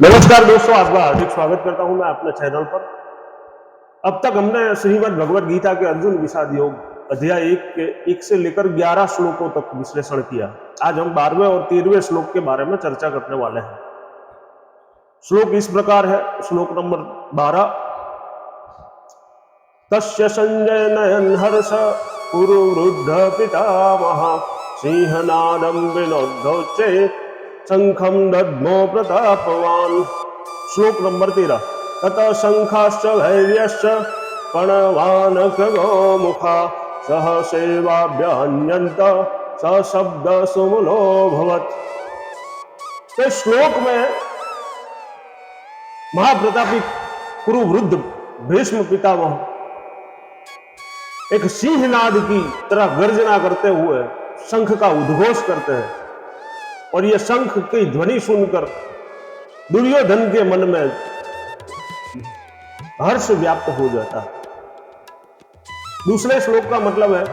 नमस्कार दोस्तों, आपका हार्दिक स्वागत करता हूं मैं अपने चैनल पर। अब तक हमने श्रीमद् भगवद गीता के अर्जुन विषाद योग अध्याय 1 के 1 से लेकर 11 श्लोकों तक विश्लेषण किया। आज हम 12वें और 13वें श्लोक के बारे में चर्चा करने वाले हैं। श्लोक इस प्रकार है। श्लोक नंबर 12। तस्य संजय नयन हर्ष पुरुवृद्ध पितामह सिंहनादं विनोदोच्चे शंखम दद्मो प्रतापवान। श्लोक नंबर 13। ततः शंखाश्च भैर्यश्च प्रणवानक गोमुखा सह सेवाभ्यन्यन्त सशब्द सुमनो भवत्। तो श्लोक में महाप्रतापी कुरुवृद्ध भीष्म पितामह एक सिंहनाद की तरह गर्जना करते हुए शंख का उद्घोष करते हैं और यह शंख की ध्वनि सुनकर दुर्योधन के मन में हर्ष व्याप्त हो जाता है। दूसरे श्लोक का मतलब है,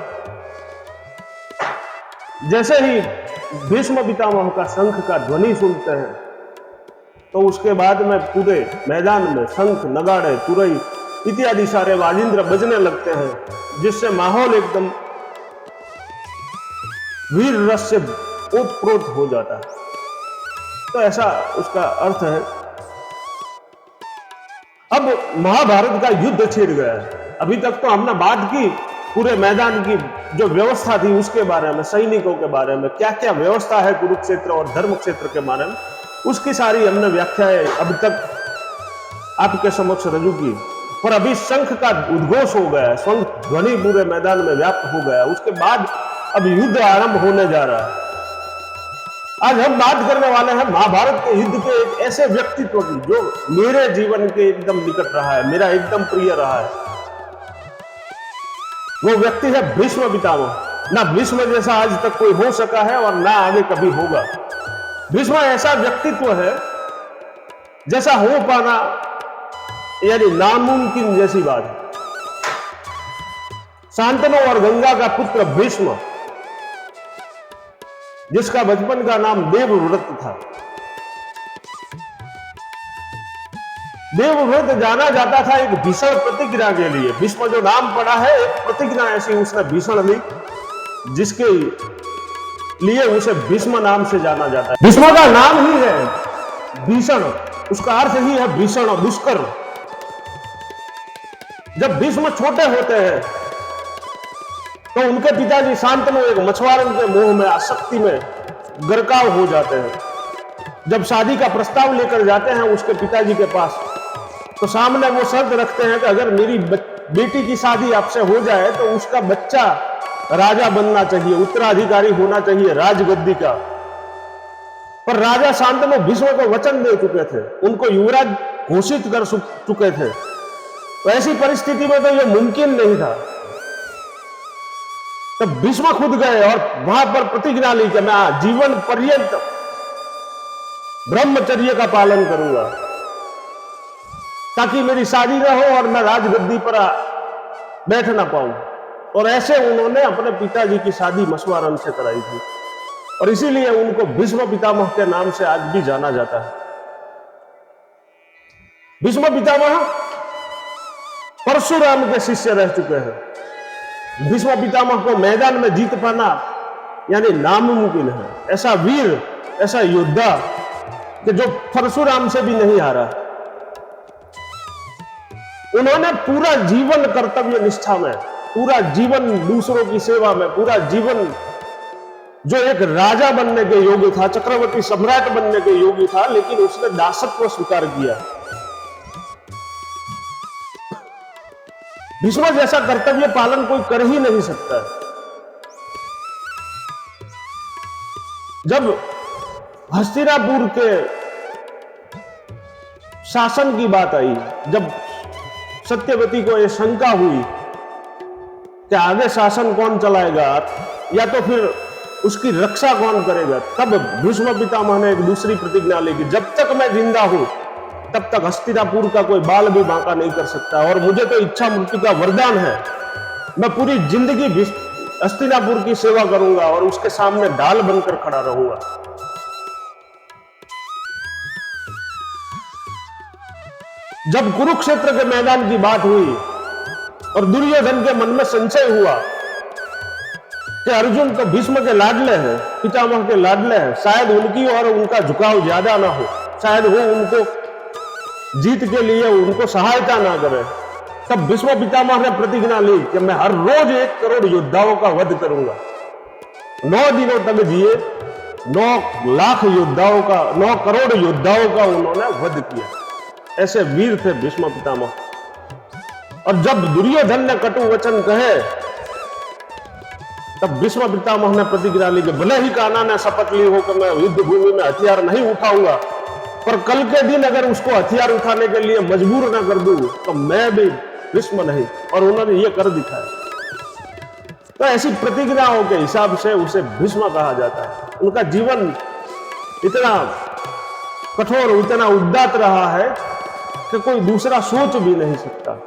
जैसे ही भीष्म पितामह का शंख का ध्वनि सुनते हैं तो उसके बाद में पूरे मैदान में शंख, नगाड़े, तुरई इत्यादि सारे वाजिंद्र बजने लगते हैं, जिससे माहौल एकदम वीर रस से ओतप्रोत हो जाता है। तो ऐसा उसका अर्थ है। अब महाभारत का युद्ध छिड़ गया है। अभी तक तो हमने बात की पूरे मैदान की जो व्यवस्था थी उसके बारे में, सैनिकों के बारे में, क्या क्या व्यवस्था है कुरुक्षेत्र और धर्म क्षेत्र के बारे में, उसकी सारी हमने व्याख्याएं अब तक आपके समक्ष रजू की। पर अभी शंख का उद्घोष हो गया, शंख ध्वनि पूरे मैदान में व्याप्त हो गया। उसके बाद अब युद्ध आरंभ होने जा रहा है। आज हम बात करने वाले हैं महाभारत के युद्ध के एक ऐसे व्यक्तित्व की जो मेरे जीवन के एकदम निकट रहा है, मेरा एकदम प्रिय रहा है। वो व्यक्ति है भीष्म पितामह। ना भीष्म जैसा आज तक कोई हो सका है और ना आगे कभी होगा। भीष्म ऐसा व्यक्तित्व है जैसा हो पाना यानी नामुमकिन जैसी बात है। शांतनु और गंगा का पुत्र भीष्म, जिसका बचपन का नाम देवव्रत था। देवव्रत जाना जाता था एक भीषण प्रतिज्ञा के लिए। भीष्म जो नाम पड़ा है, एक प्रतिज्ञा ऐसी उसने भीषण ली जिसके लिए उसे भीष्म नाम से जाना जाता है। भीष्म का नाम ही है भीषण, उसका अर्थ ही है भीषण, दुष्कर। जब भीष्म छोटे होते हैं तो उनके पिताजी शांतनु एक मछुआरों के मोह में, आसक्ति में गरकाव हो जाते हैं। जब शादी का प्रस्ताव लेकर जाते हैं उसके पिताजी के पास, तो सामने वो शर्त रखते हैं कि अगर मेरी बेटी की शादी आपसे हो जाए तो उसका बच्चा राजा बनना चाहिए, उत्तराधिकारी होना चाहिए राजगद्दी का। पर राजा शांतनु भीष्म को वचन दे चुके थे, उनको युवराज घोषित कर चुके थे। तो ऐसी परिस्थिति में तो यह मुमकिन नहीं था। तो भीष्म खुद गए और वहां पर प्रतिज्ञा ली कि मैं जीवन पर्यंत ब्रह्मचर्य का पालन करूंगा ताकि मेरी शादी न हो और मैं राजगद्दी पर बैठ ना पाऊं। और ऐसे उन्होंने अपने पिताजी की शादी मछुआरों से कराई थी और इसीलिए उनको भीष्म पितामह के नाम से आज भी जाना जाता है। भीष्म पितामह परशुराम के शिष्य रह चुके हैं। भीष्म पितामह को मैदान में जीत पाना यानी नामुमकिन है। ऐसा वीर, ऐसा योद्धा कि जो परशुराम से भी नहीं हारा। उन्होंने पूरा जीवन कर्तव्य निष्ठा में, पूरा जीवन दूसरों की सेवा में, पूरा जीवन जो एक राजा बनने के योग्य था, चक्रवर्ती सम्राट बनने के योग्य था, लेकिन उसने दासत्व स्वीकार किया। भीष्म जैसा कर्तव्य पालन कोई कर ही नहीं सकता। जब हस्तिनापुर के शासन की बात आई, जब सत्यवती को यह शंका हुई कि आगे शासन कौन चलाएगा या तो फिर उसकी रक्षा कौन करेगा, तब भीष्म पितामह ने एक दूसरी प्रतिज्ञा ली कि जब तक मैं जिंदा हूं तब तक हस्तिनापुर का कोई बाल भी बांका नहीं कर सकता। और मुझे तो इच्छा मृत्यु का वरदान है, मैं पूरी जिंदगी हस्तिनापुर की सेवा करूंगा और उसके सामने ढाल बनकर खड़ा रहूंगा। जब कुरुक्षेत्र के मैदान की बात हुई और दुर्योधन के मन में संशय हुआ कि अर्जुन तो भीष्म के लाडले हैं, पितामह के लाडले हैं, शायद उनकी और उनका झुकाव ज्यादा ना हो, शायद वो उनको जीत के लिए उनको सहायता ना करे। तब भीष्म पितामह ने प्रतिज्ञा ली कि मैं हर रोज 1 करोड़ योद्धाओं का वध करूंगा। 9 दिनों तक जिए, 9 लाख योद्धाओं का, 9 करोड़ योद्धाओं का उन्होंने वध किया। ऐसे वीर थे भीष्म पितामह। और जब दुर्योधन ने कटु वचन कहे, तब भीष्म पितामह ने प्रतिज्ञा ली कि भले ही कान्हा ने शपथ ली हो कि मैं युद्ध भूमि में हथियार नहीं उठाऊंगा, पर कल के दिन अगर उसको हथियार उठाने के लिए मजबूर ना कर दूं तो मैं भी भीष्म नहीं। और उन्होंने ये कर दिखाया। तो ऐसी प्रतिज्ञाओं के हिसाब से उसे भीष्म कहा जाता है। उनका जीवन इतना कठोर, इतना उदात्त रहा है कि कोई दूसरा सोच भी नहीं सकता।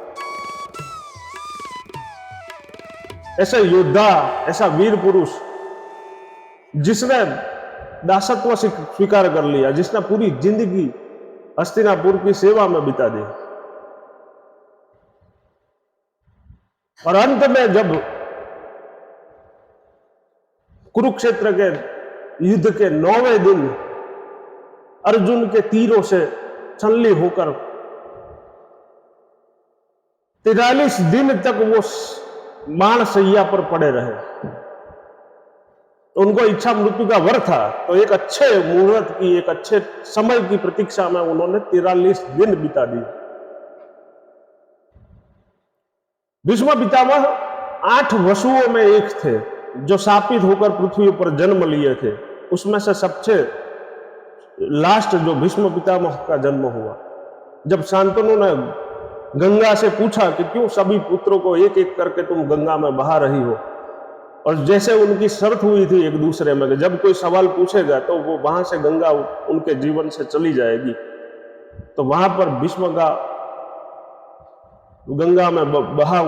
ऐसा योद्धा, ऐसा वीर पुरुष जिसने दासत्व स्वीकार कर लिया, जिसने पूरी जिंदगी हस्तिनापुर की सेवा में बिता दी, और अंत में जब कुरुक्षेत्र के युद्ध के 9वें दिन अर्जुन के तीरों से छलनी होकर 43 दिन तक वो बाण शैया पर पड़े रहे, तो उनको इच्छा मृत्यु का वर था। तो एक अच्छे मुहूर्त की, एक अच्छे समय की प्रतीक्षा में उन्होंने 43 दिन बिता दिए। भीष्म पितामह 8 वसुओं में एक थे जो शापित होकर पृथ्वी पर जन्म लिए थे। उसमें से सबसे लास्ट जो भीष्म पितामह का जन्म हुआ, जब शांतनु ने गंगा से पूछा कि क्यों सभी पुत्रों को एक एक करके तुम गंगा में बहा रही हो, और जैसे उनकी शर्त हुई थी एक दूसरे में कि जब कोई सवाल पूछेगा तो वो वहां से गंगा उनके जीवन से चली जाएगी, तो वहां पर भीष्म का गंगा में बहाव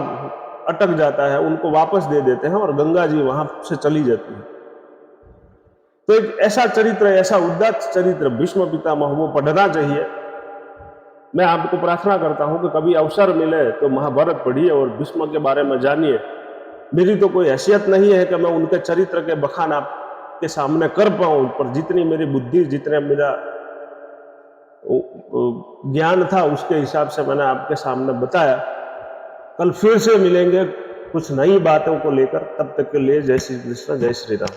अटक जाता है, उनको वापस दे देते हैं और गंगा जी वहां से चली जाती है। तो एक ऐसा चरित्र, ऐसा उदात्त चरित्र भीष्म पितामह, वो पढ़ना चाहिए। मैं आपको प्रार्थना करता हूं कि कभी अवसर मिले तो महाभारत पढ़िए और भीष्म के बारे में जानिए। मेरी तो कोई हैसियत नहीं है कि मैं उनके चरित्र के बखान आपके सामने कर पाऊं, पर जितनी मेरी बुद्धि, जितने मेरा ज्ञान था उसके हिसाब से मैंने आपके सामने बताया। कल फिर से मिलेंगे कुछ नई बातों को लेकर, तब तक के लिए जय श्री कृष्ण, जय श्री राम।